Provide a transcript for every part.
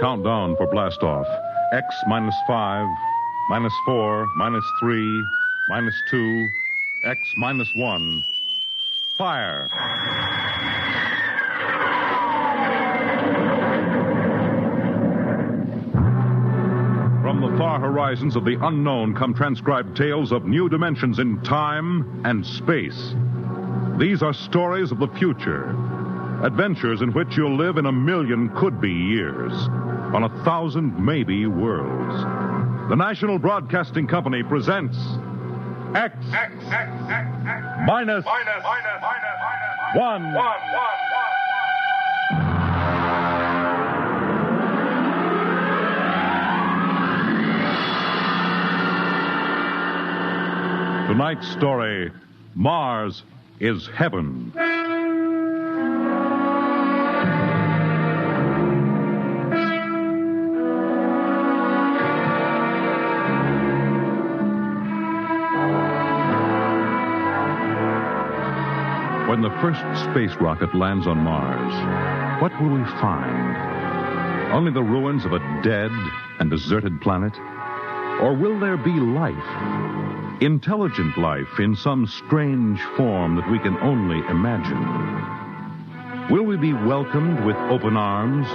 countdown for blastoff. X minus 5, minus 4, minus 3, minus 2, X minus 1. Fire! From the far horizons of the unknown come transcribed tales of new dimensions in time and space. These are stories of the future, adventures in which you'll live in 1,000,000 could-be years, on 1,000 maybe worlds. The National Broadcasting Company presents X minus 1. Tonight's story, Mars is Heaven. When the first space rocket lands on Mars, what will we find? Only the ruins of a dead and deserted planet? Or will there be life? Intelligent life in some strange form that we can only imagine? Will we be welcomed with open arms?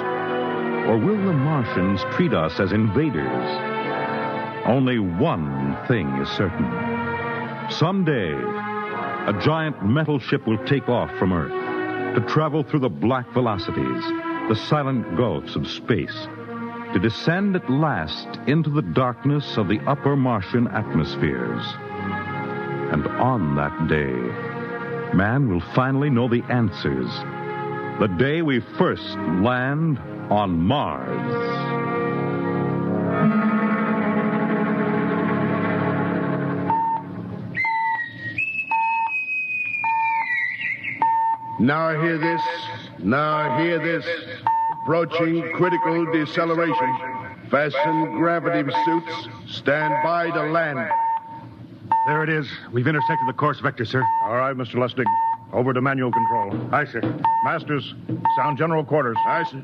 Or will the Martians treat us as invaders? Only one thing is certain. Someday, a giant metal ship will take off from Earth to travel through the black velocities, the silent gulfs of space, to descend at last into the darkness of the upper Martian atmospheres. And on that day, man will finally know the answers. The day we first land on Mars. Now hear this. Approaching critical deceleration. Fasten gravity suits. Stand by to land. There it is. We've intersected the course vector, sir. All right, Mr. Lustig. Over to manual control. Aye, sir. Masters, sound general quarters. Aye, sir.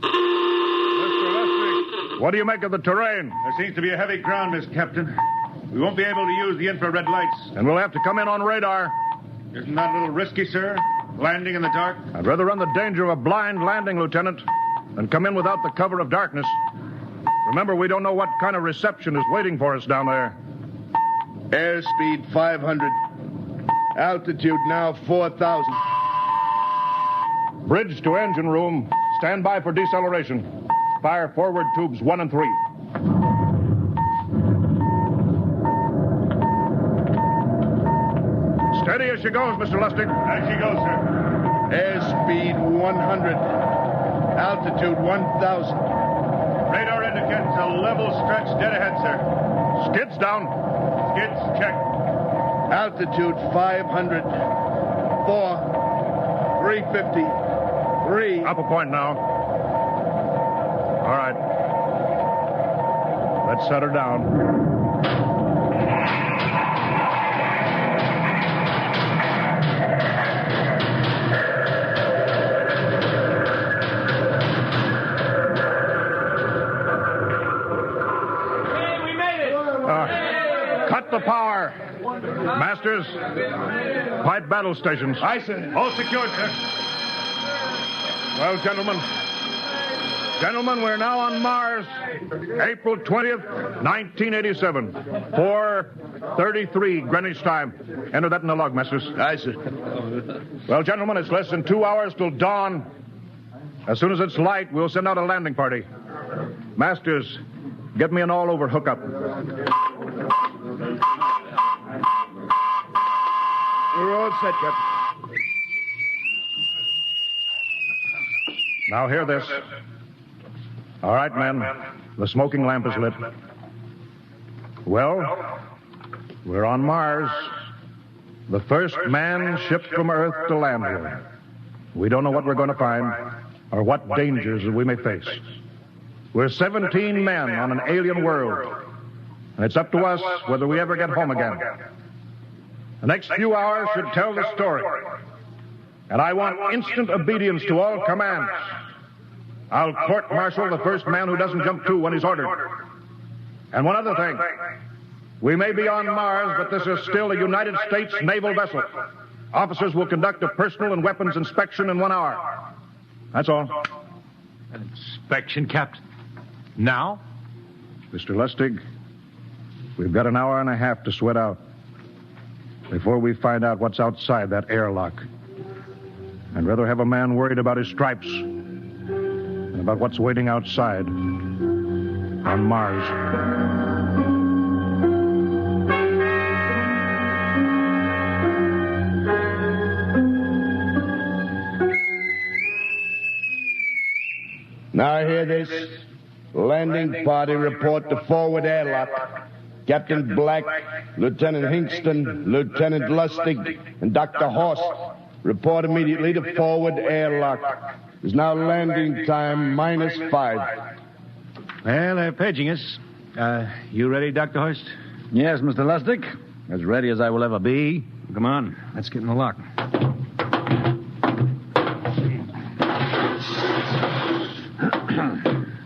Mr. Lustig, what do you make of the terrain? There seems to be a heavy ground, Miss Captain. We won't be able to use the infrared lights. And we'll have to come in on radar. Isn't that a little risky, sir? Landing in the dark? I'd rather run the danger of a blind landing, Lieutenant, than come in without the cover of darkness. Remember, we don't know what kind of reception is waiting for us down there. Airspeed 500. Altitude now 4,000. Bridge to engine room. Stand by for deceleration. Fire forward tubes 1 and 3. Steady as she goes, Mr. Lustig. As she goes, sir. Airspeed 100. Altitude 1,000. Radar indicates a level stretch dead ahead, sir. Skids down. Skids check. Altitude 500. 4. 350. 3. Up a point now. All right. Let's set her down. Cut the power. Masters, pipe battle stations. Aye, sir. All secured, sir. Well, gentlemen, we're now on Mars, April 20th, 1987, 4:33 Greenwich time. Enter that in the log, Masters. Aye, sir. Well, gentlemen, it's less than 2 hours till dawn. As soon as it's light, we'll send out a landing party. Masters, get me an all-over hookup. We're all set, Captain. Now hear this. All right, men. The smoking lamp is lit. Well, we're on Mars. The first manned ship from Earth to land here. We don't know what we're going to find or what dangers we may face. We're 17 men on an alien world, and it's up to us whether we ever get home again. The next few hours should tell the story. And I want instant obedience to all commands. I'll court-martial the first man who doesn't jump to when he's ordered. And one other thing. We may be on Mars, but this is still a United States naval vessel. Officers will conduct a personal and weapons inspection in 1 hour. That's all. An inspection, Captain? Now? Mr. Lustig, we've got an hour and a half to sweat out before we find out what's outside that airlock. I'd rather have a man worried about his stripes than about what's waiting outside on Mars. Now hear this. Landing party report to forward airlock. Captain Black, Lieutenant Hingston, Lieutenant Lustig, and Dr. Horst report immediately to forward airlock. There's now landing time -5. Well, they're paging us. You ready, Dr. Horst? Yes, Mr. Lustig. As ready as I will ever be. Come on, let's get in the lock.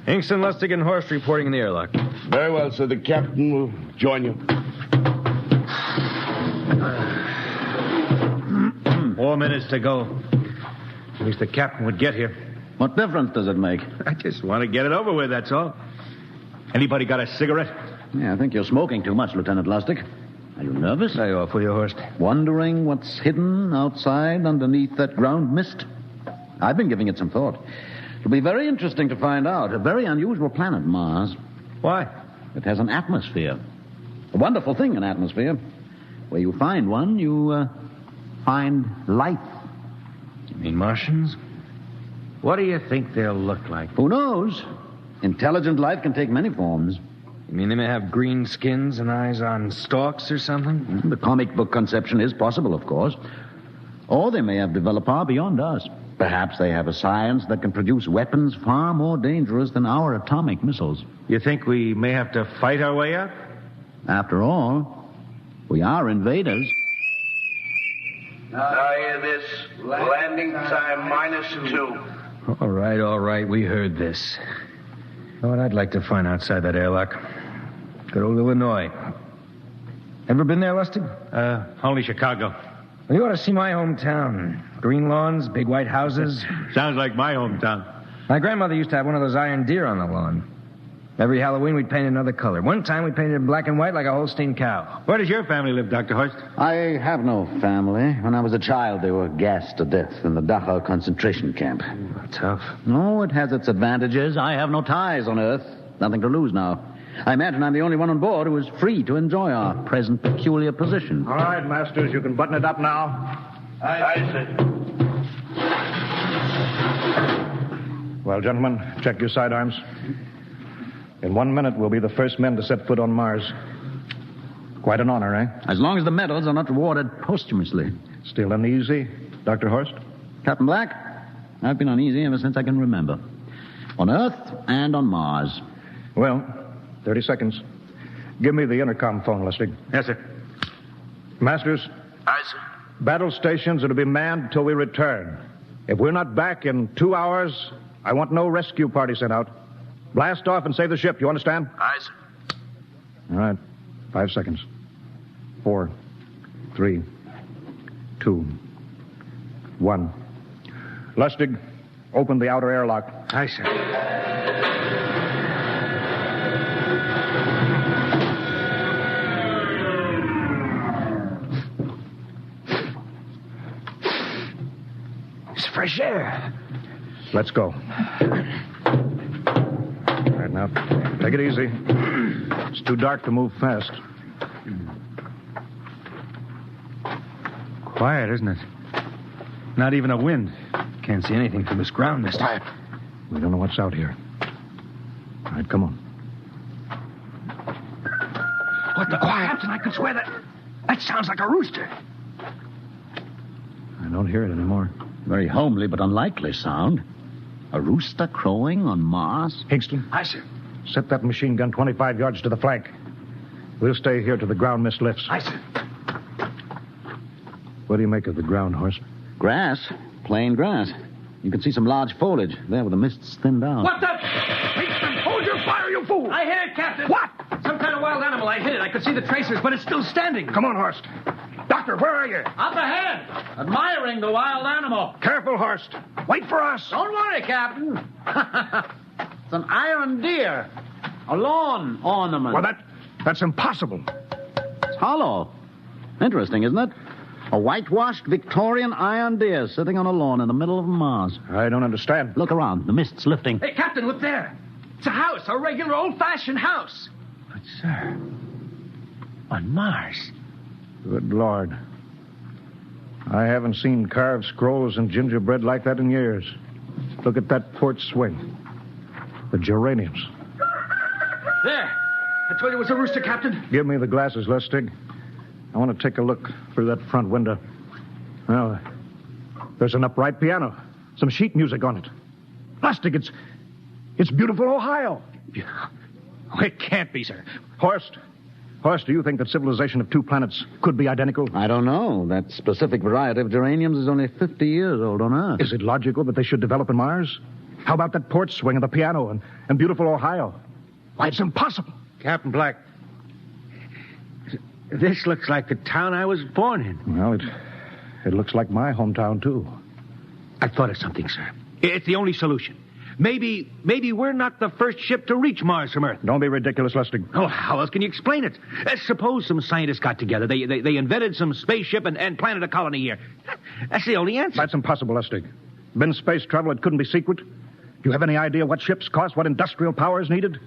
Hingston, Lustig, and Horst reporting in the airlock. Very well, sir. The captain will join you. 4 minutes to go. At least the captain would get here. What difference does it make? I just want to get it over with, that's all. Anybody got a cigarette? Yeah, I think you're smoking too much, Lieutenant Lustig. Are you nervous? Lay off, will you, Horst? Wondering what's hidden outside underneath that ground mist? I've been giving it some thought. It'll be very interesting to find out. A very unusual planet, Mars. Why? It has an atmosphere. A wonderful thing, an atmosphere. Where you find one, you find life. You mean Martians? What do you think they'll look like? Who knows? Intelligent life can take many forms. You mean they may have green skins and eyes on stalks or something? The comic book conception is possible, of course. Or they may have developed far beyond us. Perhaps they have a science that can produce weapons far more dangerous than our atomic missiles. You think we may have to fight our way out? After all, we are invaders. Now hear this. Landing time -2. All right. We heard this. You know what I'd like to find outside that airlock? Good old Illinois. Ever been there, Lustig? Only Chicago. Well, you ought to see my hometown. Green lawns, big white houses. Sounds like my hometown. My grandmother used to have one of those iron deer on the lawn. Every Halloween, we'd paint another color. One time, we painted it black and white like a Holstein cow. Where does your family live, Dr. Horst? I have no family. When I was a child, they were gassed to death in the Dachau concentration camp. Tough. No, it has its advantages. I have no ties on Earth. Nothing to lose now. I imagine I'm the only one on board who is free to enjoy our present peculiar position. All right, Masters, you can button it up now. Aye, sir. Well, gentlemen, check your sidearms. In 1 minute, we'll be the first men to set foot on Mars. Quite an honor, eh? As long as the medals are not rewarded posthumously. Still uneasy, Dr. Horst? Captain Black, I've been uneasy ever since I can remember. On Earth and on Mars. Well, 30 seconds. Give me the intercom phone, Lustig. Yes, sir. Masters? Aye, sir. Battle stations are to be manned until we return. If we're not back in 2 hours, I want no rescue party sent out. Blast off and save the ship, you understand? Aye, sir. All right. 5 seconds. 4, 3, 2, 1. Lustig, open the outer airlock. Aye, sir. It's fresh air. Let's go. All right, now, take it easy. It's too dark to move fast. Quiet, isn't it? Not even a wind. Can't see anything from this ground this time. We don't know what's out here. All right, come on. What the quiet? Captain, I could swear that sounds like a rooster. I don't hear it anymore. Very homely but unlikely sound. A rooster crowing on Mars? Hingston, Aye, sir. set that machine gun 25 yards to the flank. We'll stay here till the ground mist lifts. Aye, sir. What do you make of the ground, Horst? Grass. Plain grass. You can see some large foliage there where the mist's thinned out. What the? Hingston, hold your fire, you fool! I hit it, Captain. What? Some kind of wild animal. I hit it. I could see the tracers, but it's still standing. Come on, Horst. Doctor, where are you? Up ahead, admiring the wild animal. Careful, Horst. Wait for us. Don't worry, Captain. It's an iron deer. A lawn ornament. Well, that's impossible. It's hollow. Interesting, isn't it? A whitewashed Victorian iron deer sitting on a lawn in the middle of Mars. I don't understand. Look around. The mist's lifting. Hey, Captain, look there. It's a house, a regular old-fashioned house. But, sir, on Mars. Good Lord. I haven't seen carved scrolls and gingerbread like that in years. Look at that porch swing. The geraniums. There. I told you it was a rooster, Captain. Give me the glasses, Lustig. I want to take a look through that front window. Well, there's an upright piano. Some sheet music on it. Lustig, it's beautiful Ohio. Oh, it can't be, sir. Horst, do you think that civilization of two planets could be identical? I don't know. That specific variety of geraniums is only 50 years old on Earth. Is it logical that they should develop in Mars? How about that porch swing and the piano and beautiful Ohio? Why, it's impossible. Captain Black, this looks like the town I was born in. Well, it looks like my hometown, too. I've thought of something, sir. It's the only solution. Maybe we're not the first ship to reach Mars from Earth. Don't be ridiculous, Lustig. Oh, how else can you explain it? Suppose some scientists got together. They invented some spaceship and planted a colony here. That's the only answer. That's impossible, Lustig. Been space travel, it couldn't be secret. Do you have any idea what ships cost, what industrial power is needed?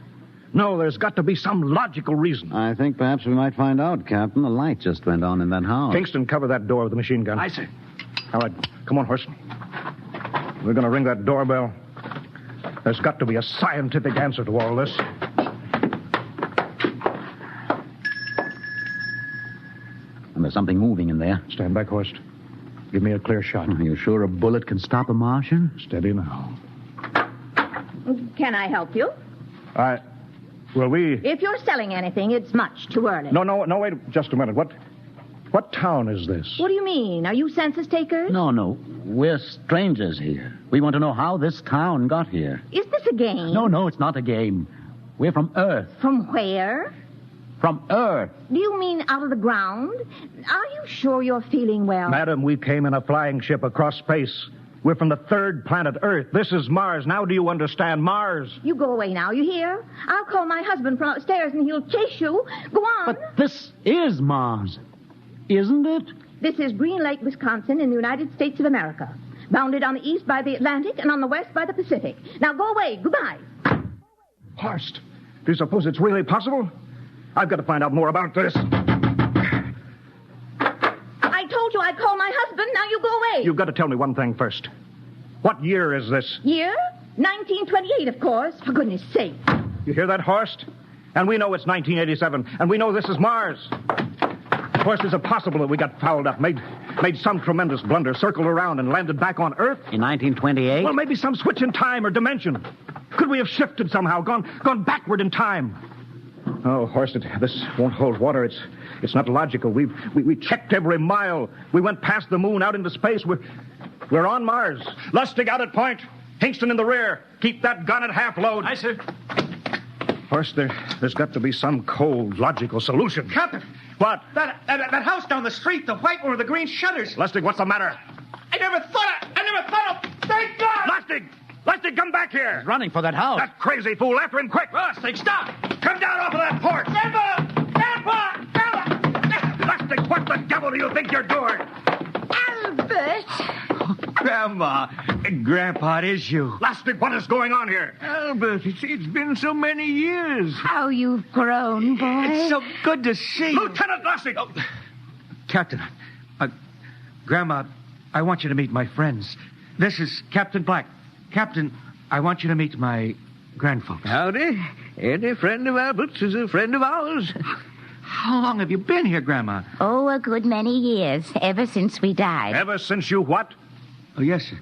No, there's got to be some logical reason. I think perhaps we might find out, Captain. The light just went on in that house. Kingston, cover that door with the machine gun. Aye, sir. All right, come on, Horst. We're going to ring that doorbell. There's got to be a scientific answer to all this. And there's something moving in there. Stand back, Horst. Give me a clear shot. Are you sure a bullet can stop a Martian? Steady now. Can I help you? Will we... If you're selling anything, it's much too early. No, wait just a minute. What town is this? What do you mean? Are you census takers? No. We're strangers here. We want to know how this town got here. Is this a game? No, it's not a game. We're from Earth. From where? From Earth. Do you mean out of the ground? Are you sure you're feeling well? Madam, we came in a flying ship across space. We're from the third planet, Earth. This is Mars. Now do you understand? Mars. You go away now, you hear? I'll call my husband from upstairs and he'll chase you. Go on. But this is Mars, isn't it? This is Green Lake, Wisconsin, in the United States of America. Bounded on the east by the Atlantic and on the west by the Pacific. Now go away. Goodbye. Horst, do you suppose it's really possible? I've got to find out more about this. I told you I'd call my husband. Now you go away. You've got to tell me one thing first. What year is this? Year? 1928, of course. For goodness sake. You hear that, Horst? And we know it's 1987, and we know this is Mars. Horst, is it possible that we got fouled up, made some tremendous blunder, circled around, and landed back on Earth? In 1928? Well, maybe some switch in time or dimension. Could we have shifted somehow, gone backward in time? Oh, Horst, this won't hold water. It's not logical. We checked every mile. We went past the moon, out into space. We're on Mars. Lustig out at point. Hingston in the rear. Keep that gun at half load. Aye, sir. Horst, there's got to be some cold, logical solution. Captain. What? That house down the street, the white one with the green shutters. Lustig, what's the matter? I never thought of... Thank God! Lustig, come back here. He's running for that house. That crazy fool. After him, quick. Lustig, stop! Come down off of that porch. Grandpa! Lustig, what the devil do you think you're doing? Albert! Grandpa, it is you. Lustig, what is going on here? Albert, it's been so many years. How you've grown, boy. It's so good to see you. Lieutenant Lustig! Oh. Captain, Grandma, I want you to meet my friends. This is Captain Black. Captain, I want you to meet my grandfolks. Howdy. Any friend of Albert's is a friend of ours. How long have you been here, Grandma? Oh, a good many years, ever since we died. Ever since you what? Oh, yes, sir.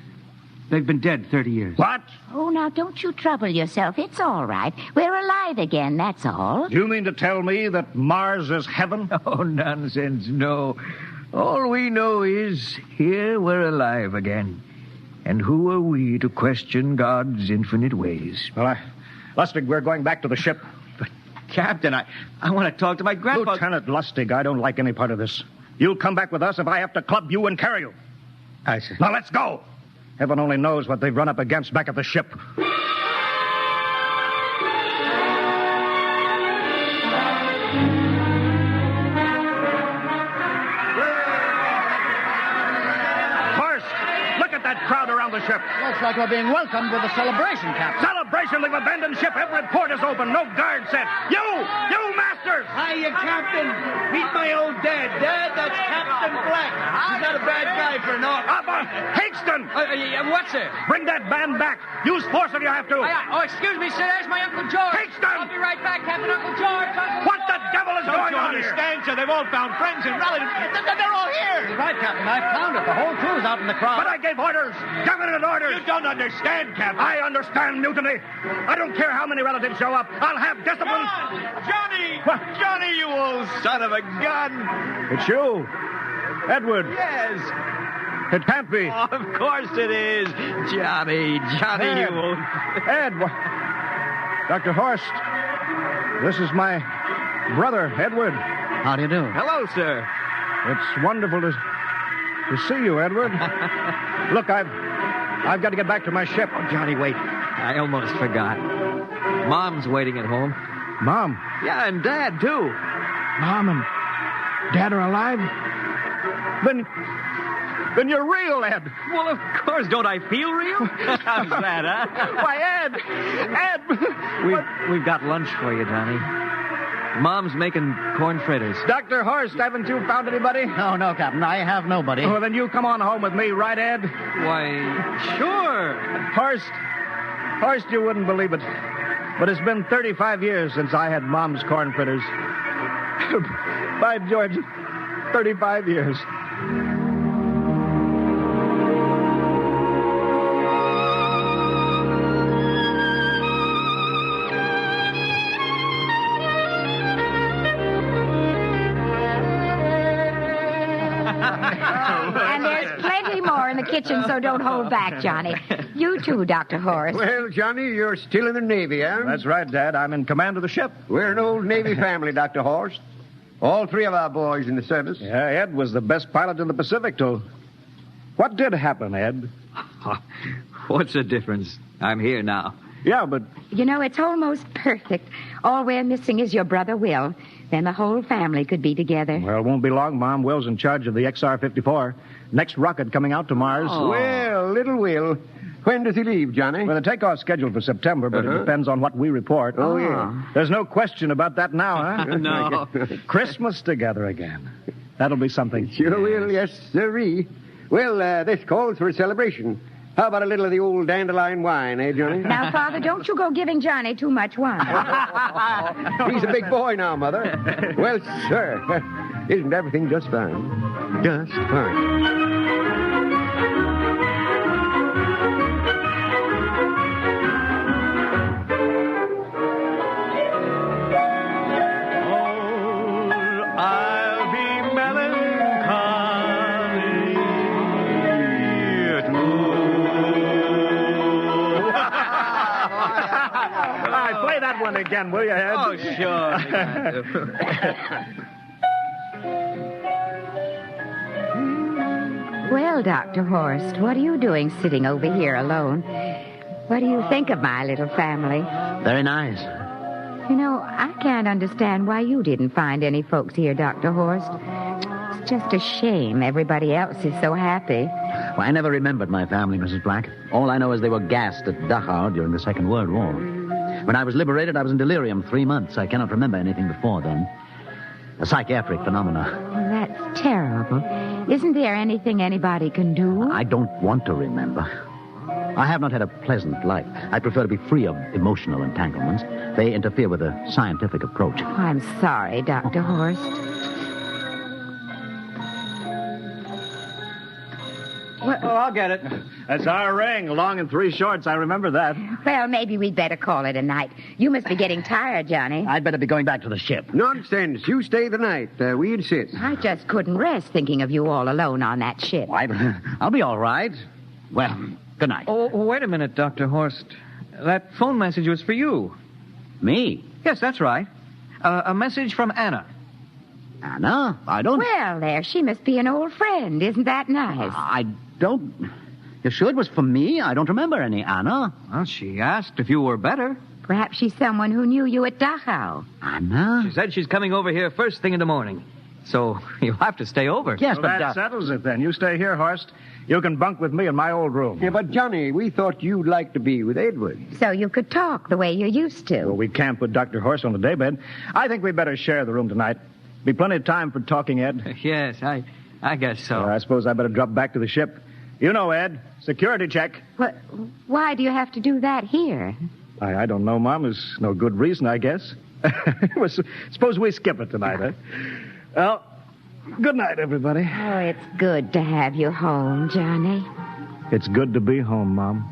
They've been dead 30 years. What? Oh, now, don't you trouble yourself. It's all right. We're alive again, that's all. Do you mean to tell me that Mars is heaven? Oh, nonsense, no. All we know is here we're alive again. And who are we to question God's infinite ways? Well, Lustig, we're going back to the ship. But, Captain, I want to talk to my grandpa. Lieutenant Lustig, I don't like any part of this. You'll come back with us if I have to club you and carry you. I see. Now, let's go. Heaven only knows what they've run up against back at the ship. Crowd around the ship. Looks like we're being welcomed with a celebration, Captain. Celebration? They've abandoned ship. Every port is open. No guard set. You masters! Hiya, Captain. Meet my old dad. Dad, that's Captain Black. He's not a bad guy for naught. Hingston! What's it? Bring that band back. Use force if you have to. Excuse me, sir. There's my Uncle George. Hingston! I'll be right back, Captain. Uncle George. What the devil is going on here? Understand, sir? They've all found friends and relatives. They're all here. You're right, Captain. I found it. The whole crew's out in the crowd. But I gave orders. Definite orders. You don't understand, Captain. I understand mutiny. I don't care how many relatives show up. I'll have discipline. Johnny! Johnny, you old son of a gun! It's you. Edward. Yes. It can't be. Oh, of course it is. Johnny, Ed. you old... Ed. Dr. Horst. This is my brother, Edward. How do you do? Hello, sir. It's wonderful to see you, Edward. Look, I've got to get back to my ship. Oh, Johnny, wait. I almost forgot. Mom's waiting at home. Mom. Yeah, and Dad, too. Mom and Dad are alive? Then you're real, Ed. Well, of course. Don't I feel real? How's that, huh? Why, Ed! We've got lunch for you, Johnny. Mom's making corn fritters. Dr. Horst, haven't you found anybody? No, Captain. I have nobody. Well, then you come on home with me, right, Ed? Why, sure. Horst, you wouldn't believe it, but it's been 35 years since I had Mom's corn fritters. By George, 35 years. And there's plenty more in the kitchen, so don't hold back, Johnny. You too, Dr. Horace. Well, Johnny, you're still in the Navy, eh? That's right, Dad. I'm in command of the ship. We're an old Navy family, Dr. Horst. All three of our boys in the service. Yeah, Ed was the best pilot in the Pacific, too. What did happen, Ed? What's the difference? I'm here now. Yeah, but... You know, it's almost perfect. All we're missing is your brother, Will. Then the whole family could be together. Well, it won't be long, Mom. Will's in charge of the XR-54. Next rocket coming out to Mars. Oh. Well, little Will. When does he leave, Johnny? Well, the takeoff's scheduled for September, but it depends on what we report. Oh, yeah. There's no question about that now, huh? No. Christmas together again. That'll be something. Sure will, yes, sirree. Well, this calls for a celebration. How about a little of the old dandelion wine, eh, Johnny? Now, Father, don't you go giving Johnny too much wine. He's a big boy now, Mother. Well, sir, isn't everything just fine? Just fine. Play that one again, will you, Ed? Oh, sure. Well, Dr. Horst, what are you doing sitting over here alone? What do you think of my little family? Very nice. You know, I can't understand why you didn't find any folks here, Dr. Horst. It's just a shame everybody else is so happy. Well, I never remembered my family, Mrs. Black. All I know is they were gassed at Dachau during the Second World War. When I was liberated, I was in delirium 3 months. I cannot remember anything before then. A psychiatric phenomena. Well, that's terrible. Isn't there anything anybody can do? I don't want to remember. I have not had a pleasant life. I prefer to be free of emotional entanglements. They interfere with a scientific approach. Oh, I'm sorry, Dr. Horst. Oh, I'll get it. That's our ring, long and three shorts. I remember that. Well, maybe we'd better call it a night. You must be getting tired, Johnny. I'd better be going back to the ship. Nonsense. You stay the night. We insist. I just couldn't rest thinking of you all alone on that ship. I'll be all right. Well, good night. Oh, wait a minute, Dr. Horst. That phone message was for you. Me? Yes, that's right. A message from Anna. Anna? I don't... Well, there, she must be an old friend. Isn't that nice? I don't... You sure it was for me? I don't remember any Anna. Well, she asked if you were better. Perhaps she's someone who knew you at Dachau. Anna? She said she's coming over here first thing in the morning. So you'll have to stay over. Yes, Well, but... that settles it then. You stay here, Horst. You can bunk with me in my old room. Yeah, but Johnny, we thought you'd like to be with Edward. So you could talk the way you used to. Well, we can't put Dr. Horst on the daybed. I think we better share the room tonight. Be plenty of time for talking, Ed. Yes, I guess so. I suppose I better drop back to the ship. You know, Ed, security check. What, why do you have to do that here? I don't know, Mom. There's no good reason, I guess. Well, suppose we skip it tonight, huh? Well, good night, everybody. Oh, it's good to have you home, Johnny. It's good to be home, Mom.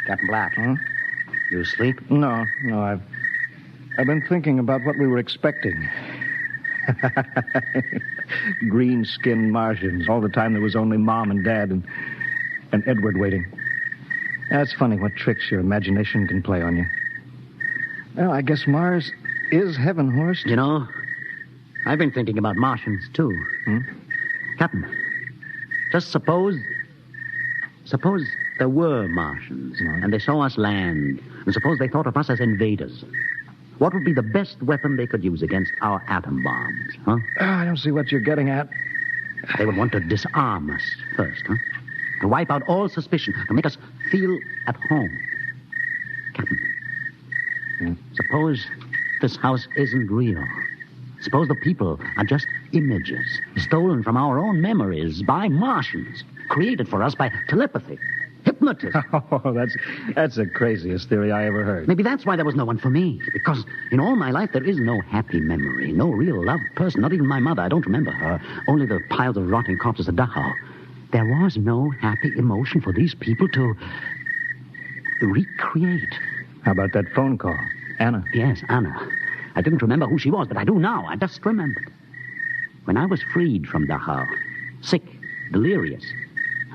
Captain Black. You asleep? No, I've been thinking about what we were expecting. Green-skinned Martians. All the time there was only Mom and Dad and Edward waiting. That's funny what tricks your imagination can play on you. Well, I guess Mars is heaven, Horst. You know, I've been thinking about Martians, too. Captain, just suppose there were Martians, and they saw us land, and suppose they thought of us as invaders. What would be the best weapon they could use against our atom bombs, huh? I don't see what you're getting at. They would want to disarm us first, huh? To wipe out all suspicion, to make us feel at home. Captain, suppose this house isn't real. Suppose the people are just images, stolen from our own memories by Martians, created for us by telepathy, hypnotism. Oh, that's the craziest theory I ever heard. Maybe that's why there was no one for me. Because in all my life, there is no happy memory, no real loved person, not even my mother. I don't remember her. Only the piles of rotting corpses at Dachau. There was no happy emotion for these people to recreate. How about that phone call? Anna? Yes, Anna. I didn't remember who she was, but I do now. I just remembered. When I was freed from Dachau, sick, delirious,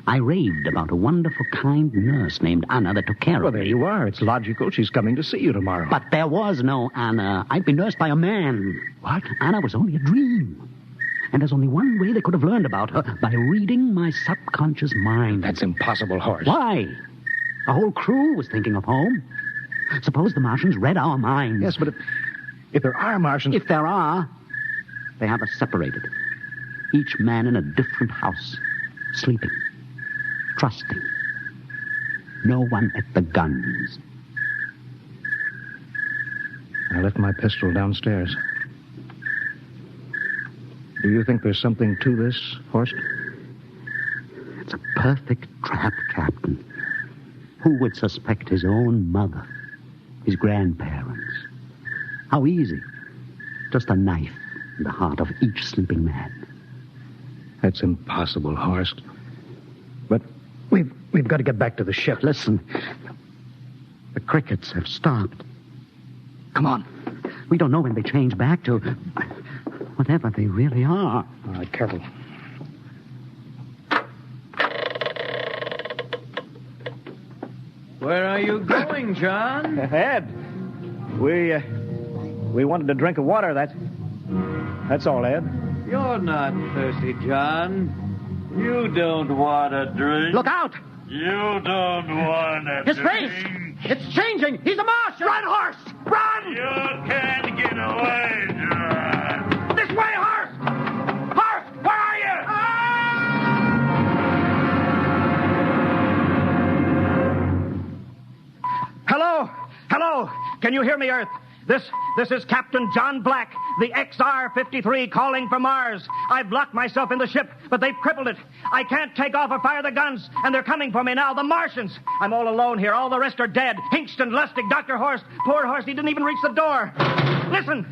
I raved about a wonderful, kind nurse named Anna that took care of me. Well, there you are. It's logical. She's coming to see you tomorrow. But there was no Anna. I'd been nursed by a man. What? Anna was only a dream. And there's only one way they could have learned about her, by reading my subconscious mind. That's impossible, Horst. Why? A whole crew was thinking of home. Suppose the Martians read our minds. Yes, but if there are Martians... If there are, they have us separated. Each man in a different house, sleeping, trusting. No one at the guns. I left my pistol downstairs. Do you think there's something to this, Horst? It's a perfect trap, Captain. Who would suspect his own mother, his grandparents? How easy. Just a knife in the heart of each sleeping man. That's impossible, Horst. But we've got to get back to the ship. Listen. The crickets have stopped. Come on. We don't know when they change back to whatever they really are. All right, careful. Where are you going, John? Ed, we wanted a drink of water. That's all, Ed. You're not thirsty, John. You don't want a drink. Look out! You don't want a His drink. face! It's changing! He's a Martian! Run, horse! Run! You can't get away, John. This way, Horst! Horst, where are you? Hello! Can you hear me, Earth? This is Captain John Black, the XR-53 calling from Mars. I've locked myself in the ship, but they've crippled it. I can't take off or fire the guns, and they're coming for me now, the Martians. I'm all alone here. All the rest are dead. Hinkston, Lustig, Dr. Horst. Poor Horst, he didn't even reach the door. Listen!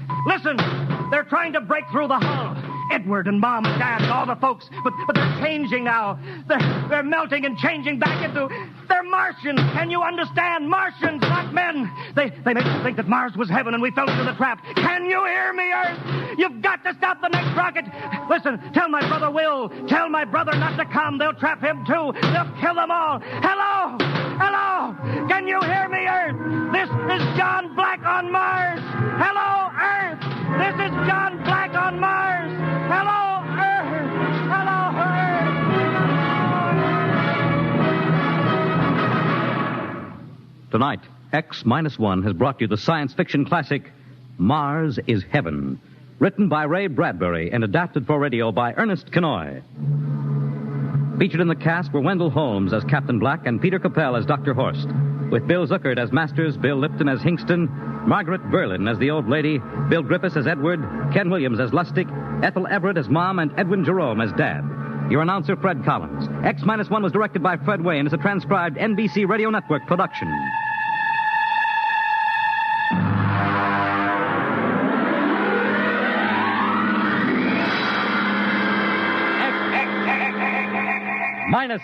They're trying to break through the hull. Edward and Mom and Dad and all the folks. But they're changing now. They're melting and changing back into... They're Martians. Can you understand? Martians, not men. They made us think that Mars was heaven and we fell into the trap. Can you hear me, Earth? You've got to stop the next rocket. Listen, tell my brother Will. Tell my brother not to come. They'll trap him, too. They'll kill them all. Hello? Hello? Can you hear me, Earth? This is John Black on Mars. Hello, Earth. This is John Black on Mars. Hello, Earth. Hello, Earth. Tonight, X-1 has brought you the science fiction classic, Mars is Heaven, written by Ray Bradbury and adapted for radio by Ernest Kenoy. Featured in the cast were Wendell Holmes as Captain Black and Peter Capell as Dr. Horst, with Bill Zuckert as Masters, Bill Lipton as Hingston, Margaret Berlin as the old lady, Bill Griffiths as Edward, Ken Williams as Lustig, Ethel Everett as Mom, and Edwin Jerome as Dad. Your announcer, Fred Collins. X-1 was directed by Fred Way and is a transcribed NBC Radio Network production. X-1.